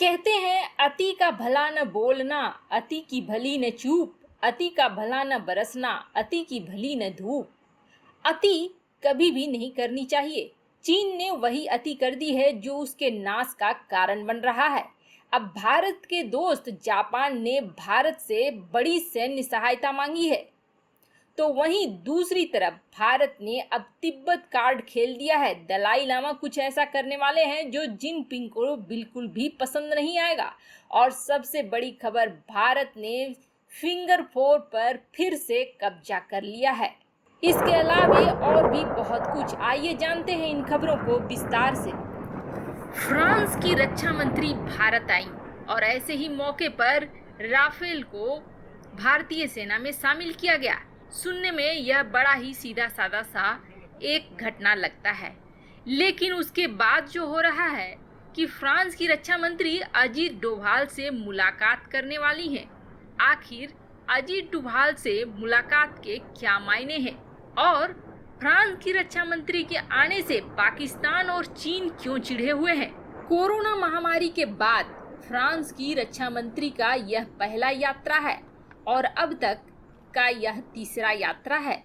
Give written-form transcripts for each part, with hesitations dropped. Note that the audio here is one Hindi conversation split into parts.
कहते हैं अति का भला न बोलना, अति की भली न चूप, अति का भला न बरसना, अति की भली न धूप। अति कभी भी नहीं करनी चाहिए। चीन ने वही अति कर दी है जो उसके नाश का कारण बन रहा है। अब भारत के दोस्त जापान ने भारत से बड़ी सैन्य सहायता मांगी है, तो वहीं दूसरी तरफ भारत ने अब तिब्बत कार्ड खेल दिया है। दलाई लामा कुछ ऐसा करने वाले हैं जो जिनपिंग को बिल्कुल भी पसंद नहीं आएगा। और सबसे बड़ी खबर, भारत ने फिंगर 4 पर फिर से कब्जा कर लिया है। इसके अलावे और भी बहुत कुछ, आइए जानते हैं इन खबरों को विस्तार से। फ्रांस की रक्षा मंत्री भारत आई और ऐसे ही मौके पर राफेल को भारतीय सेना में शामिल किया गया। सुनने में यह बड़ा ही सीधा साधा सा एक घटना लगता है, लेकिन उसके बाद जो हो रहा है कि फ्रांस की रक्षा मंत्री अजीत डोभाल से मुलाकात करने वाली हैं। आखिर अजीत डोभाल से मुलाकात के क्या मायने हैं और फ्रांस की रक्षा मंत्री के आने से पाकिस्तान और चीन क्यों चिढ़े हुए हैं? कोरोना महामारी के बाद फ्रांस की रक्षा मंत्री का यह पहला यात्रा है और अब तक का यह तीसरा यात्रा है।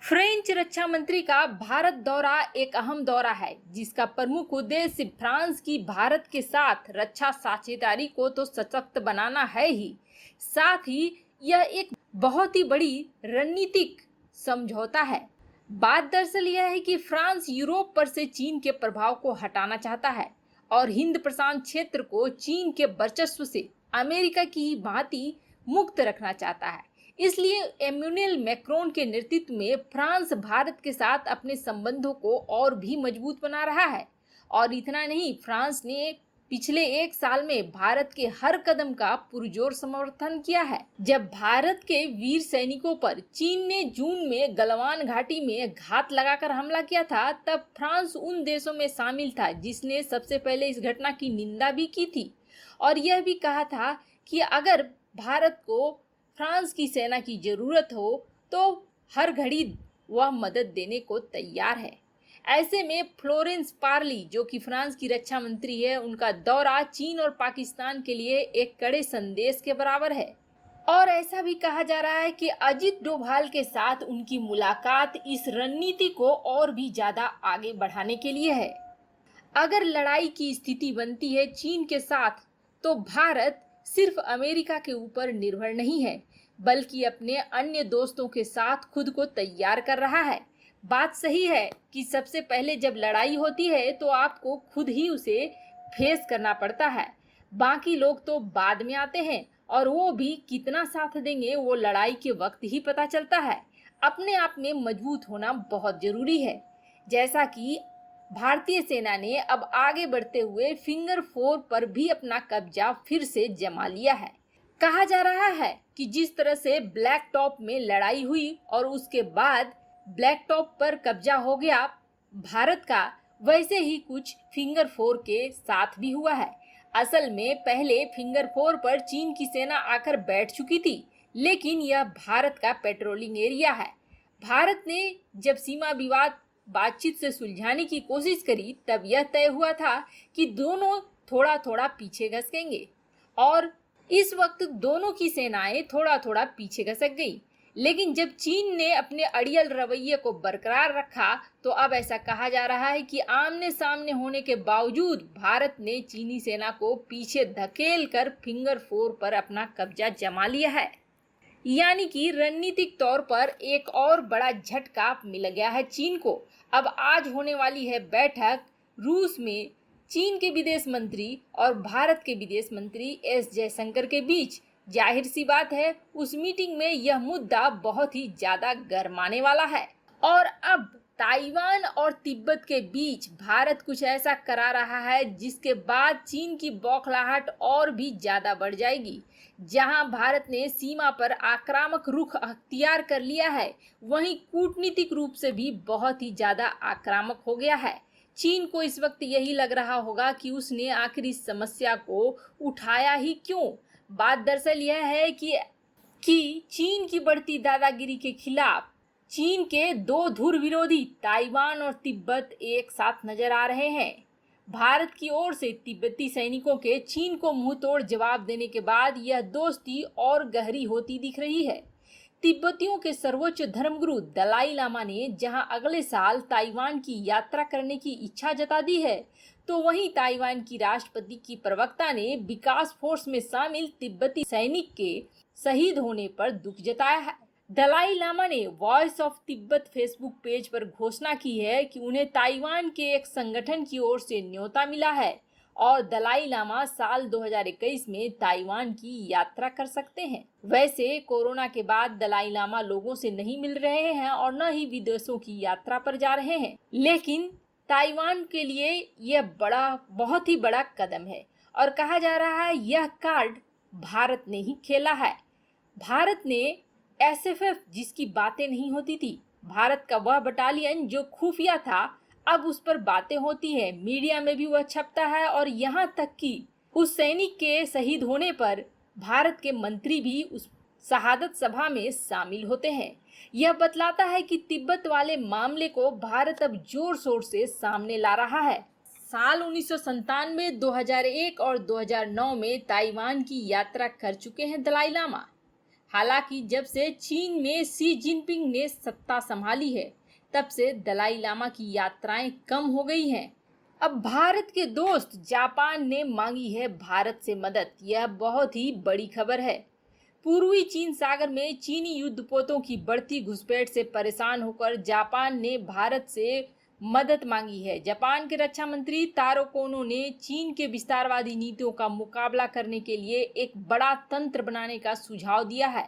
फ्रेंच रक्षा मंत्री का भारत दौरा एक अहम दौरा है, जिसका प्रमुख उद्देश्य फ्रांस की भारत के साथ रक्षा साझेदारी को तो सशक्त बनाना है ही, साथ ही यह एक बहुत ही बड़ी रणनीतिक समझौता है। बात दरअसल यह है कि फ्रांस यूरोप पर से चीन के प्रभाव को हटाना चाहता है और हिंद प्रशांत क्षेत्र को चीन के वर्चस्व से अमेरिका की ही भांति मुक्त रखना चाहता है। इसलिए एम्यूनेल मैक्रोन के नेतृत्व में फ्रांस भारत के साथ अपने संबंधों को और भी मजबूत बना रहा है। और इतना नहीं, फ्रांस ने पिछले एक साल में भारत के हर कदम का पुरजोर समर्थन किया है। जब भारत के वीर सैनिकों पर चीन ने जून में गलवान घाटी में घात लगाकर हमला किया था, तब फ्रांस उन देशों में शामिल था जिसने सबसे पहले इस घटना की निंदा भी की थी और यह भी कहा था कि अगर भारत को फ्रांस की सेना की जरूरत हो तो हर घड़ी वह मदद देने को तैयार है। ऐसे में फ्लोरेंस पार्ली, जो कि फ्रांस की रक्षा मंत्री है, उनका दौरा चीन और पाकिस्तान के लिए एक कड़े संदेश के बराबर है। और ऐसा भी कहा जा रहा है कि अजीत डोभाल के साथ उनकी मुलाकात इस रणनीति को और भी ज्यादा आगे बढ़ाने के लिए है। अगर लड़ाई की स्थिति बनती है चीन के साथ, तो भारत सिर्फ अमेरिका के ऊपर निर्भर नहीं है, बल्कि अपने अन्य दोस्तों के साथ खुद को तैयार कर रहा है। बात सही है कि सबसे पहले जब लड़ाई होती है तो आपको खुद ही उसे फेस करना पड़ता है, बाकी लोग तो बाद में आते हैं और वो भी कितना साथ देंगे वो लड़ाई के वक्त ही पता चलता है। अपने आप में मजबूत होना बहुत जरूरी है। जैसा कि भारतीय सेना ने अब आगे बढ़ते हुए फिंगर 4 पर भी अपना कब्जा फिर से जमा लिया है। कहा जा रहा है कि जिस तरह से ब्लैक टॉप में लड़ाई हुई और उसके बाद ब्लैक टॉप पर कब्जा हो गया भारत का, वैसे ही कुछ फिंगर 4 के साथ भी हुआ है। असल में पहले फिंगर 4 पर चीन की सेना आकर बैठ चुकी थी, लेकिन यह भारत का पेट्रोलिंग एरिया है। भारत ने जब सीमा विवाद बातचीत से सुलझाने की कोशिश करी, तब यह तय हुआ था कि दोनों थोड़ा थोड़ा पीछे घसकेंगे और इस वक्त दोनों की सेनाएं थोड़ा थोड़ा पीछे घसक गई। लेकिन जब चीन ने अपने अड़ियल रवैये को बरकरार रखा, तो अब ऐसा कहा जा रहा है कि आमने सामने होने के बावजूद भारत ने चीनी सेना को पीछे धकेल कर फिंगर 4 पर अपना कब्जा जमा लिया है। यानी कि रणनीतिक तौर पर एक और बड़ा झटका मिल गया है चीन को। अब आज होने वाली है बैठक रूस में चीन के विदेश मंत्री और भारत के विदेश मंत्री एस जयशंकर के बीच। जाहिर सी बात है उस मीटिंग में यह मुद्दा बहुत ही ज्यादा गरमाने वाला है। और अब ताइवान और तिब्बत के बीच भारत कुछ ऐसा करा रहा है जिसके बाद चीन की बौखलाहट और भी ज्यादा बढ़ जाएगी। जहां भारत ने सीमा पर आक्रामक रुख अख्तियार कर लिया है, वहीं कूटनीतिक रूप से भी बहुत ही ज्यादा आक्रामक हो गया है। चीन को इस वक्त यही लग रहा होगा कि उसने आखिर इस समस्या को उठाया ही क्यों। बात दरअसल यह है कि चीन की बढ़ती दादागिरी के खिलाफ चीन के दो धुर विरोधी ताइवान और तिब्बत एक साथ नजर आ रहे हैं। भारत की ओर से तिब्बती सैनिकों के चीन को मुंहतोड़ जवाब देने के बाद यह दोस्ती और गहरी होती दिख रही है। तिब्बतियों के सर्वोच्च धर्मगुरु दलाई लामा ने जहां अगले साल ताइवान की यात्रा करने की इच्छा जता दी है, तो वहीं ताइवान की राष्ट्रपति की प्रवक्ता ने विकास फोर्स में शामिल तिब्बती सैनिक के शहीद होने पर दुख जताया है। दलाई लामा ने voice of Tibet Facebook page पर घोषणा की है कि उन्हें ताइवान के एक संगठन की ओर से न्योता मिला है और दलाई लामा साल 2021 में ताइवान की यात्रा कर सकते हैं। वैसे कोरोना के बाद दलाई लामा लोगों से नहीं मिल रहे हैं और न ही विदेशों की यात्रा पर जा रहे हैं, लेकिन ताइवान के लिए यह बहुत ही बड़ा कदम है और कहा जा रहा है यह कार्ड भारत ने ही खेला है। भारत ने एसएफएफ जिसकी बातें नहीं होती थी, भारत का वह बटालियन जो खुफिया था, अब उस पर बातें होती है, मीडिया में भी वह छपता है और यहाँ तक कि उस सैनिक के शहीद होने पर भारत के मंत्री भी उस शहादत सभा में शामिल होते हैं। यह बतलाता है कि तिब्बत वाले मामले को भारत अब जोर शोर से सामने ला रहा है। साल 1997, 2001 और 2009 में ताइवान की यात्रा कर चुके हैं दलाई लामा। हालांकि जब से चीन में शी जिनपिंग ने सत्ता संभाली है, तब से दलाई लामा की यात्राएं कम हो गई हैं। अब भारत के दोस्त जापान ने मांगी है भारत से मदद। यह बहुत ही बड़ी खबर है। पूर्वी चीन सागर में चीनी युद्धपोतों की बढ़ती घुसपैठ से परेशान होकर जापान ने भारत से मदद मांगी है। जापान के रक्षा मंत्री तारो कोनो ने चीन के विस्तारवादी नीतियों का मुकाबला करने के लिए एक बड़ा तंत्र बनाने का सुझाव दिया है।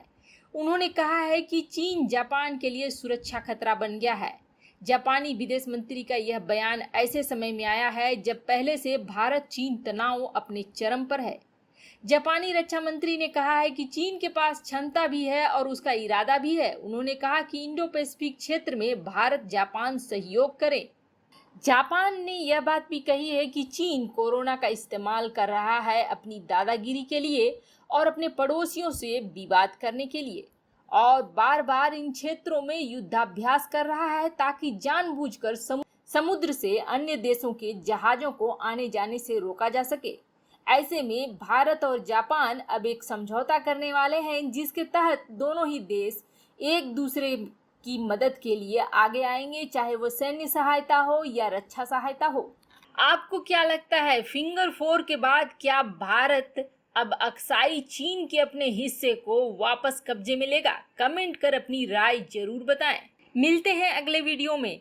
उन्होंने कहा है कि चीन जापान के लिए सुरक्षा खतरा बन गया है। जापानी विदेश मंत्री का यह बयान ऐसे समय में आया है जब पहले से भारत चीन तनाव अपने चरम पर है। जापानी रक्षा मंत्री ने कहा है कि चीन के पास क्षमता भी है और उसका इरादा भी है। उन्होंने कहा कि इंडो पैसिफिक क्षेत्र में भारत जापान सहयोग करे। जापान ने यह बात भी कही है कि चीन कोरोना का इस्तेमाल कर रहा है अपनी दादागिरी के लिए और अपने पड़ोसियों से विवाद करने के लिए, और बार बार इन क्षेत्रों में युद्धाभ्यास कर रहा है ताकि जानबूझकर समुद्र से अन्य देशों के जहाजों को आने जाने से रोका जा सके। ऐसे में भारत और जापान अब एक समझौता करने वाले हैं जिसके तहत दोनों ही देश एक दूसरे की मदद के लिए आगे आएंगे, चाहे वो सैन्य सहायता हो या रक्षा सहायता हो। आपको क्या लगता है, फिंगर 4 के बाद क्या भारत अब अक्साई चीन के अपने हिस्से को वापस कब्जे में लेगा? कमेंट कर अपनी राय जरूर बताएं। मिलते हैं अगले वीडियो में।